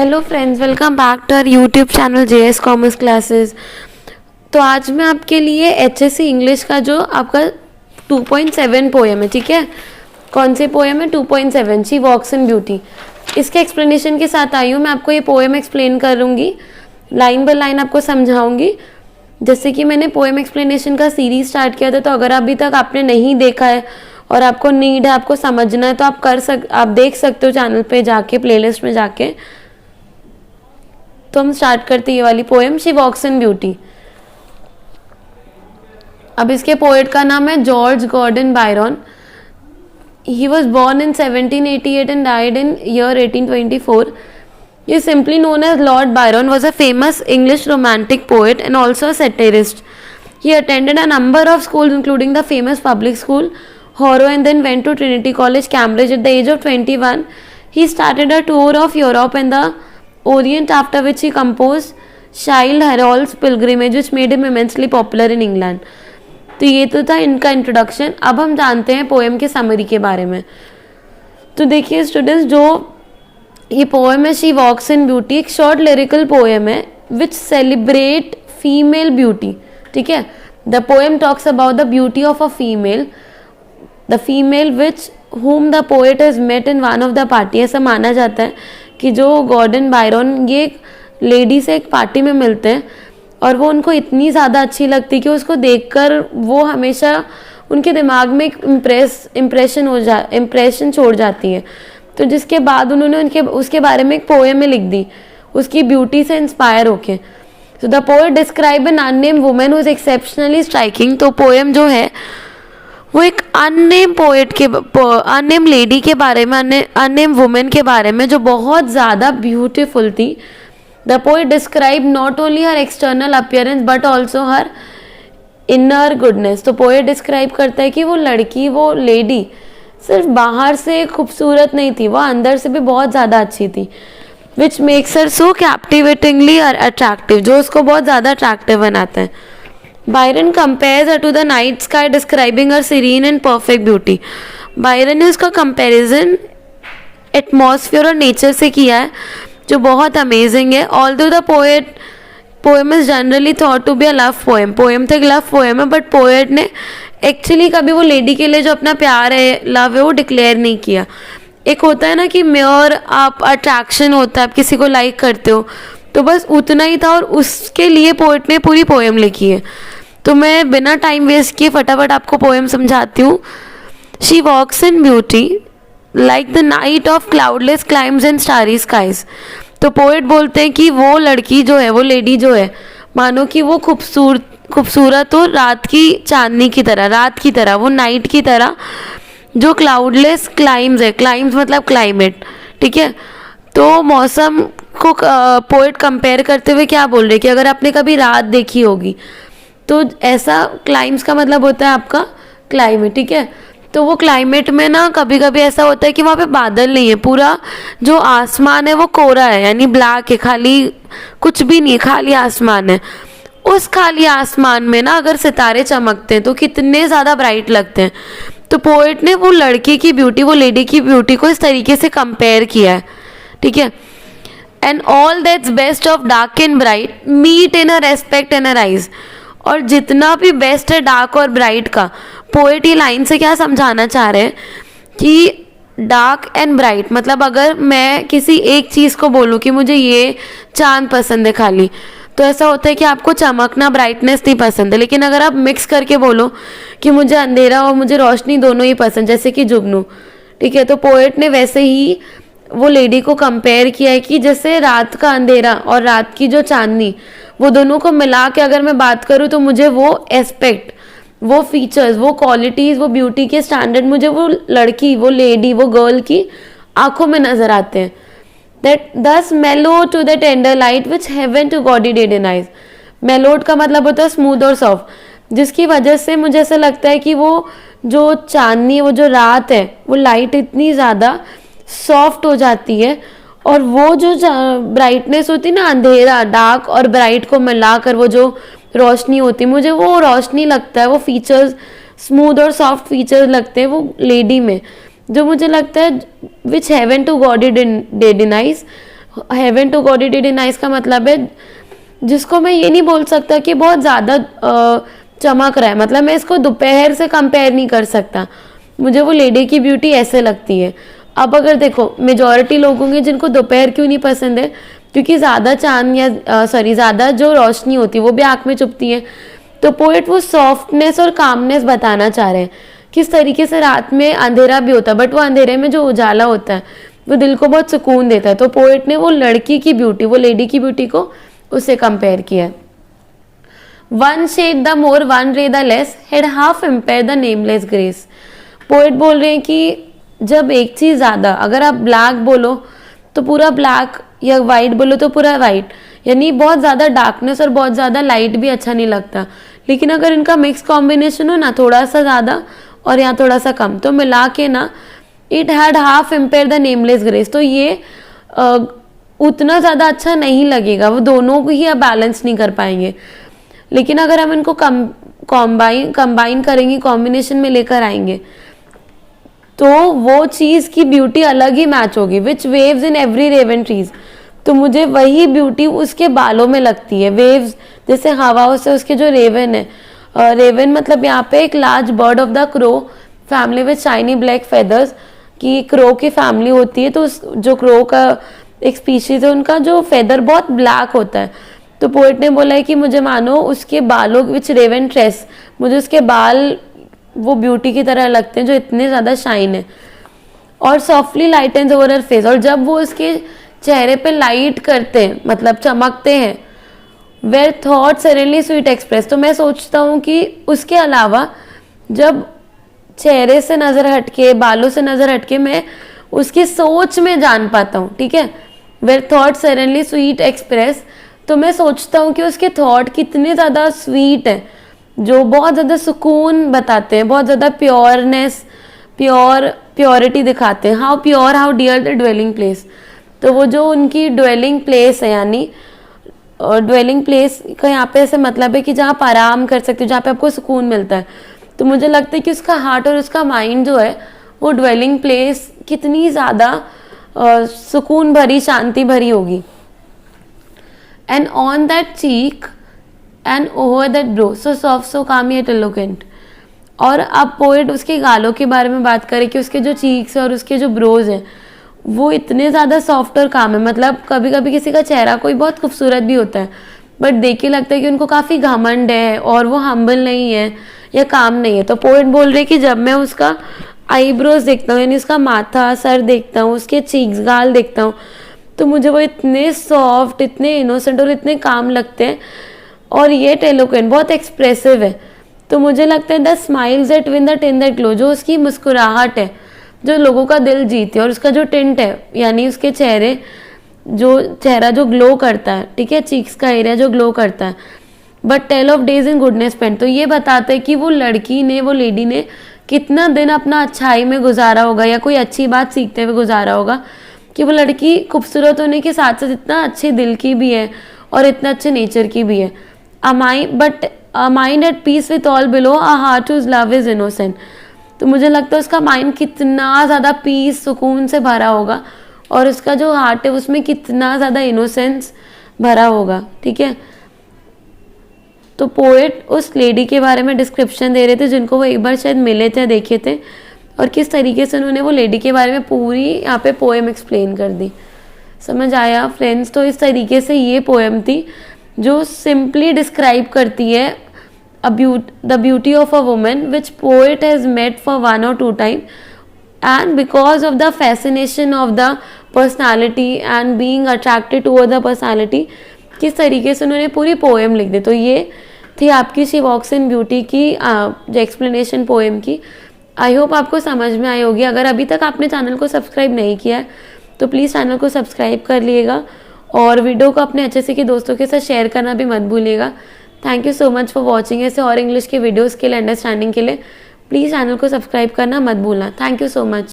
Hello friends, welcome back to our YouTube channel JS commerce classes. तो आज मैं आपके लिए एचएससी इंग्लिश का जो आपका 2.7 पोएम है, ठीक है। कौन से पोएम है? 2.7 शी वॉक्स इन ब्यूटी। इसके एक्सप्लेनेशन के साथ आई हूँ। मैं आपको ये पोएम एक्सप्लेन करूँगी, लाइन बाय लाइन आपको समझाऊँगी। जैसे कि मैंने पोएम एक्सप्लेनेशन का सीरीज स्टार्ट किया था, तो अगर अभी तक आपने नहीं देखा है और आपको नीड है, आपको समझना है, तो आप देख सकते हो चैनल पे जाके, प्लेलिस्ट में जाके। तो हम स्टार्ट करते हैं ये वाली poem, she walks in beauty. अब इसके पोएट का नाम है George Gordon Byron. He was born in 1788 and died in year 1824. He is simply known as Lord Byron, was a famous English romantic poet and also a satirist. He attended a number of schools including the famous public school Harrow and then went to Trinity College, Cambridge. At the age of 21, he started a tour of Europe and the Orient, after which he composed Childe Harold's Pilgrimage, which made him immensely popular in England. तो ये तो था इनका introduction. अब हम जानते हैं poem के समरी के बारे में। तो देखिए स्टूडेंट्स, जो ये पोएम है शी वॉक्स इन ब्यूटी, एक शॉर्ट लिरिकल पोएम है विच सेलिब्रेट फीमेल ब्यूटी, ठीक है। The poem talks about the beauty of a female, the female which whom the poet has met in one of the party. ऐसा माना जाता है कि जो गॉर्डन बायरन ये एक लेडी से एक पार्टी में मिलते हैं और वो उनको इतनी ज़्यादा अच्छी लगती है कि उसको देखकर वो हमेशा उनके दिमाग में एक इम्प्रेशन छोड़ जाती है। तो जिसके बाद उन्होंने उसके बारे में एक पोएम में लिख दी, उसकी ब्यूटी से इंस्पायर होके। So the poet describe N अननेम women who is exceptionally striking. तो पोएम जो है वो एक अननेम लेडी के बारे में, अननेम वुमेन के बारे में जो बहुत ज़्यादा ब्यूटीफुल थी। The poet describe not only her external appearance but also her inner goodness. तो पोएट डिस्क्राइब करता है कि वो लड़की, वो लेडी सिर्फ बाहर से खूबसूरत नहीं थी, वह अंदर से भी बहुत ज़्यादा अच्छी थी। Which makes her so कैप्टिवेटिंगली attractive, जो उसको बहुत ज़्यादा अट्रैक्टिव बनाता है। Byron compares her to the night sky, describing her serene and perfect beauty. Byron ने उसका कंपैरिजन एटमॉस्फेयर और नेचर से किया है जो बहुत अमेजिंग है। Although the poem is generally thought to be a love poem, poem तो एक लव पोएम है, बट पोएट ने एक्चुअली कभी वो लेडी के लिए जो अपना प्यार है, लव है, वो डिक्लेयर नहीं किया। एक होता है ना कि मेयर आप अट्रैक्शन होता है, आप किसी को लाइक करते हो, तो बस उतना ही था और उसके लिए पोएट ने पूरी पोएम लिखी है। तो मैं बिना टाइम वेस्ट किए फटाफट आपको पोएम समझाती हूँ। She walks in beauty like the night of cloudless climes and starry skies. तो पोएट बोलते हैं कि वो लड़की जो है, वो लेडी जो है, मानो कि वो खूबसूरत हो रात की चांदनी की तरह, रात की तरह, वो नाइट की तरह, जो क्लाउडलेस क्लाइम्स है, क्लाइम्स मतलब क्लाइमेट, ठीक है। तो मौसम को पोएट कंपेयर करते हुए क्या बोल रहे हैं कि अगर आपने कभी रात देखी होगी तो ऐसा क्लाइम्स का मतलब होता है आपका क्लाइमेट, ठीक है। तो वो क्लाइमेट में ना कभी कभी ऐसा होता है कि वहाँ पे बादल नहीं है, पूरा जो आसमान है वो कोरा है, यानी ब्लैक है, खाली कुछ भी नहीं है, खाली आसमान है। उस खाली आसमान में ना अगर सितारे चमकते हैं तो कितने ज़्यादा ब्राइट लगते हैं। तो पोएट ने वो लड़की की ब्यूटी, वो लेडी की ब्यूटी को इस तरीके से कंपेयर किया है, ठीक है। And all that's best of dark and bright meet in a respect in her eyes. और जितना भी बेस्ट है डार्क और ब्राइट का, पोएट ये लाइन से क्या समझाना चाह रहे हैं कि डार्क एंड ब्राइट मतलब अगर मैं किसी एक चीज़ को बोलूँ कि मुझे ये चांद पसंद है खाली, तो ऐसा होता है कि आपको चमकना, ब्राइटनेस नहीं पसंद है। लेकिन अगर आप मिक्स करके बोलो कि मुझे अंधेरा और मुझे रोशनी दोनों ही पसंद, जैसे कि जुगनू, ठीक है। तो पोएट ने वैसे ही वो लेडी को कंपेयर किया है कि जैसे रात का अंधेरा और रात की जो चांदनी, वो दोनों को मिला के अगर मैं बात करूँ तो मुझे वो एस्पेक्ट, वो फीचर्स, वो क्वालिटीज़, वो ब्यूटी के स्टैंडर्ड मुझे वो लड़की, वो लेडी, वो गर्ल की आंखों में नजर आते हैं। That thus mellow to the tender light which heaven to gaudy day denies. Mellowed का मतलब होता है स्मूथ और सॉफ्ट, जिसकी वजह से मुझे ऐसा लगता है कि वो जो चांदनी, वो जो रात है, वो लाइट इतनी ज़्यादा सॉफ्ट हो जाती है और वो जो ब्राइटनेस होती है ना, अंधेरा, डार्क और ब्राइट को मिलाकर वो जो रोशनी होती है, मुझे वो रोशनी लगता है, वो फीचर्स स्मूथ और सॉफ्ट फीचर्स लगते हैं वो लेडी में, जो मुझे लगता है which heaven to god day denies, heaven to god it did nice का मतलब है जिसको मैं ये नहीं बोल सकता कि बहुत ज़्यादा चमक रहा है, मतलब मैं इसको दोपहर से कंपेयर नहीं कर सकता। मुझे वो लेडी की ब्यूटी ऐसे लगती है। अब अगर देखो मेजॉरिटी लोग होंगे जिनको दोपहर क्यों नहीं पसंद है, क्योंकि ज़्यादा चांद या ज़्यादा जो रोशनी होती है वो भी आँख में चुभती है। तो पोएट वो सॉफ्टनेस और कामनेस बताना चाह रहे हैं, किस तरीके से रात में अंधेरा भी होता है बट वो अंधेरे में जो उजाला होता है वो दिल को बहुत सुकून देता है। तो पोएट ने वो लड़की की ब्यूटी, वो लेडी की ब्यूटी को उससे कंपेयर किया है। One shade the more one ray the less had half impaired the nameless grace. Poet बोल रहे हैं कि जब एक चीज़ ज़्यादा, अगर आप ब्लैक बोलो तो पूरा ब्लैक या वाइट बोलो तो पूरा वाइट, यानी बहुत ज़्यादा डार्कनेस और बहुत ज़्यादा लाइट भी अच्छा नहीं लगता। लेकिन अगर इनका मिक्स कॉम्बिनेशन हो ना, थोड़ा सा ज़्यादा और यहाँ थोड़ा सा कम, तो मिला के ना it had half impaired the nameless grace, तो ये उतना ज़्यादा अच्छा नहीं लगेगा, वो दोनों को ही आप बैलेंस नहीं कर पाएंगे। लेकिन अगर हम इनको कंबाइन करेंगे, कॉम्बिनेशन में लेकर आएंगे तो वो चीज़ की ब्यूटी अलग ही मैच होगी। Which waves in every raven tress, तो मुझे वही ब्यूटी उसके बालों में लगती है। वेव्स जैसे हवाओं से उसके जो रेवन है, रेवन मतलब यहाँ पे एक large bird of the crow family with shiny black feathers, की क्रो की फैमिली होती है। तो उस जो क्रो का एक स्पीशीज है उनका जो फेदर बहुत ब्लैक होता है। तो पोएट ने बोला है कि मुझे मानो उसके बालों विच रेवन ट्रेस, मुझे उसके बाल वो ब्यूटी की तरह लगते हैं जो इतने ज़्यादा शाइन है। और सॉफ्टली लाइटन्स ओवर हर फेस, और जब वो उसके चेहरे पे लाइट करते हैं मतलब चमकते हैं, where thought suddenly sweet express, तो मैं सोचता हूँ कि उसके अलावा जब चेहरे से नज़र हटके, बालों से नज़र हटके मैं उसकी सोच में जान पाता हूँ, ठीक है। Where thought suddenly sweet express, तो मैं सोचता हूँ कि उसके थॉट कितने ज़्यादा स्वीट है, जो बहुत ज़्यादा सुकून बताते हैं, बहुत ज़्यादा प्योरनेस, प्योरिटी दिखाते हैं। How pure how dear the dwelling place, तो वो जो उनकी ड्वेलिंग प्लेस है, यानी ड्वेलिंग प्लेस का यहाँ पे ऐसे मतलब है कि जहाँ आप आराम कर सकते हो, जहाँ पे आपको सुकून मिलता है। तो मुझे लगता है कि उसका हार्ट और उसका माइंड जो है वो ड्वेलिंग प्लेस कितनी ज़्यादा सुकून भरी, शांति भरी होगी। And on that cheek and over that bro so soft सो काम येट एलोकेंट। और अब पोएट उसके गालों के बारे में बात करे कि उसके जो चीक्स और उसके जो ब्रोज हैं वो इतने ज़्यादा सॉफ्ट और काम है। मतलब कभी कभी किसी का चेहरा कोई बहुत खूबसूरत भी होता है बट देख के लगता है कि उनको काफ़ी घमंड है और वो हम्बल नहीं है या काम नहीं है। तो पोएट बोल रहे कि जब मैं उसका आईब्रोज देखता हूँ, यानी उसका माथा, सर देखता हूँ, उसके चीक्स, गाल देखता हूँ, तो मुझे वो इतने सॉफ्ट, इतने इनोसेंट और इतने काम लगते हैं। और ये एलोक्वेंट, बहुत एक्सप्रेसिव है। तो मुझे लगता है the smiles that win the tin that glow, जो उसकी मुस्कुराहट है जो लोगों का दिल जीती है, और उसका जो टिंट है यानी उसके चेहरा जो ग्लो करता है, ठीक है, चीक्स का एरिया जो ग्लो करता है। But tell of days in goodness spent, तो ये बताते हैं कि वो लड़की ने, वो लेडी ने कितना दिन अपना अच्छाई में गुजारा होगा या कोई अच्छी बात सीखते हुए गुजारा होगा, कि वो लड़की खूबसूरत होने के साथ साथ इतना अच्छे दिल की भी है और इतना अच्छे नेचर की भी है। A mind at peace with all below, a heart whose love is innocent। तो मुझे लगता है उसका माइंड कितना ज़्यादा पीस, सुकून से भरा होगा, और उसका जो हार्ट है उसमें कितना ज़्यादा इनोसेंस भरा होगा, ठीक है। तो पोएट उस लेडी के बारे में डिस्क्रिप्शन दे रहे थे जिनको वो एक बार शायद मिले थे, देखे थे, और किस तरीके से उन्होंने वो लेडी के बारे में पूरी यहाँ पे पोएम एक्सप्लेन कर दी। समझ आया फ्रेंड्स? तो इस तरीके से ये पोएम थी जो सिंपली डिस्क्राइब करती है the beauty of a woman which poet has met for 1 or 2 time, and because of the fascination of the personality and being attracted toward the personality, किस तरीके से उन्होंने पूरी पोएम लिख दी। तो ये थी आपकी शी वॉक्स इन ब्यूटी की जो एक्सप्लेनेशन पोएम की। आई होप आपको समझ में आई होगी। अगर अभी तक आपने चैनल को सब्सक्राइब नहीं किया है तो प्लीज़ चैनल को सब्सक्राइब कर लिएगा, और वीडियो को अपने HSC के दोस्तों के साथ शेयर करना भी मत भूलिएगा। Thank you so much for watching. ऐसे और इंग्लिश के वीडियोज़ के लिए, अंडरस्टैंडिंग के लिए प्लीज़ चैनल को सब्सक्राइब करना मत भूलना। Thank you so much.